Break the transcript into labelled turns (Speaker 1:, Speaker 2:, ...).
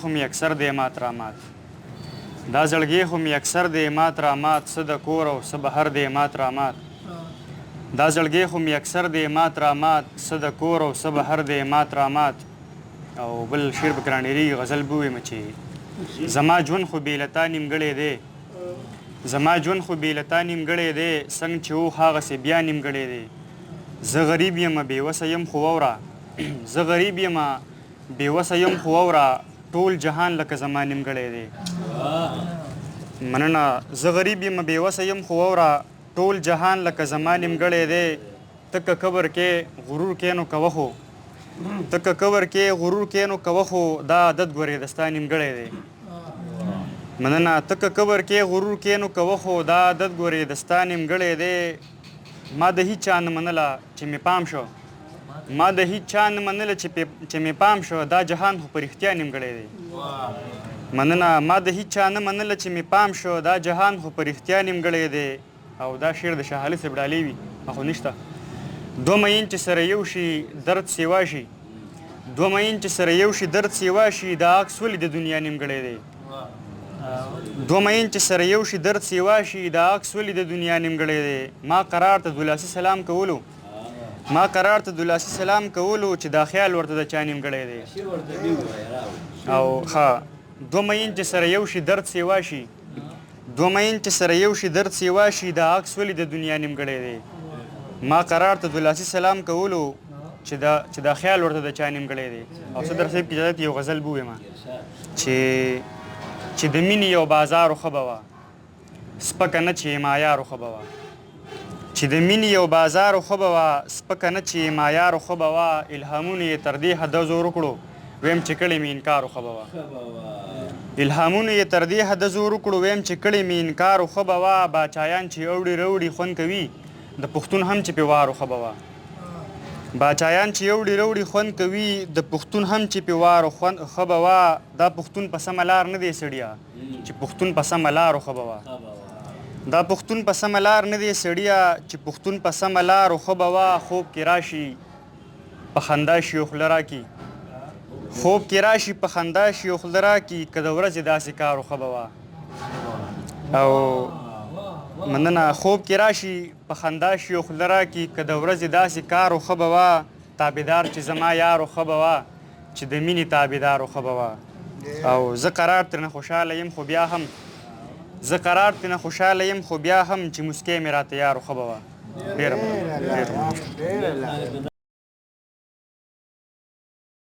Speaker 1: خو می اکثر دی مات را مات دا زړګي خو می اکثر دی مات را مات څه د کور او څه بهر دی مات را مات دا زړګي خو می اکثر دی مات را مات څه د کور او څه بهر دی مات را مات او بل شعر به کرانېري غزل به ووایم چې زما ژوند خو بې له تا نیمګړی دی زما ژوند خو بې له تا نیمګړی دی څنګه چې و هغسې بیا نیمګړی دی زه غریب یم بېوسه یم خو واوره زه غریب یم بېوسه یم خو واوره ټول جهان لکه زما نیمګړی دی مننه زه غریب یم بېوسه یم خو واوره ټول جهان لکه زما نیمګړی دی ته که کبر کې غرور کې نو کوه خو ته که کبر کې غرور کې نو کوه خو دا عادت ګورې د ستا نیمګړی دی مننه ته که کبر کې غرور کې نو کوه خو دا عادت ګورې د ستا نیمګړی دی ما د هیچ چا نه منله چې مې پام شو ما د هیچ چا نه منله چې مې پام شو دا جهان خو په رښتیا نیمګړی دی مننه ما د هیچ چا نه منله چې مې پام شو دا جهان خو په رښتیا نیمګړی دی او دا شعر د شاه علي صاحب ډالۍ وي خو نشته دوه مین چې سره یو شي درد سیوا شي دوه مین چې سره یو شي درد سیوا شي دا عکس ولې د دنیا نیمګړی دی دوه مین چې سره یو شي درد سیوا شي دا عکس ولې د دنیا نیمګړی دی ما قرار ته دولاسي سلام کولو ما قرار ته دولاسي سلام کولو چې دا خیال ورته د چا نیمګړی دی او ښه دوه مین چې سره یو شي درد سیوا شي دوه مین چې سره یو شي درد سیوا شي دا عکس ولې د دنیا نیمګړی دی ما قرار ته دولاسي سلام کولو چې دا خیال ورته د چا نیمګړی دی او صدر صاحب کې اجازه یو غزل به ووایم چې د مینې یو بازار ښه به وه سپکه نه چې مایار ښه به وه چې د مینې یو بازار ښه به وه سپکه نه چې مایار ښه به وه الهامونه یې تر دې حده زور وکړو ویم چې کړی مې انکار ښه به وه الهامونه یې تر دې حده زور وکړو ویم چې کړی مې انکار ښه به وه باچایان چې اوړي روړي خوند کوي د پښتون هم چې پې وار ښه به وه باچایان چې اوړي روړي خوند کوي د پښتون هم چې پې وار ښه به وه دا پښتون په سمه لار نه دی سړیه چې پښتون په سمه لارو ښه به وه دا پښتون په سمه لار نه دی سړیه چې پښتون په سمه لارو ښه به وه خوب کې راشي په خندا شي او خوله راکړي خوب کې راشي په خندا شي او خوله راکړي که د ورځې داسې کار ښه به وه او مننه خوب کې راشي په خندا شي او خوله راکړي که د ورځې داسې کار ښه به وه تابعدار چې زما یارو ښه به وه چې د مینې تابعدارو ښه به وه او زه قرار ترېنه خوشحاله یم خو بیا هم زه قرار ترېنه خوشحاله یم خو بیا هم چې مسکی مې راته یارو ښه به وه ډېره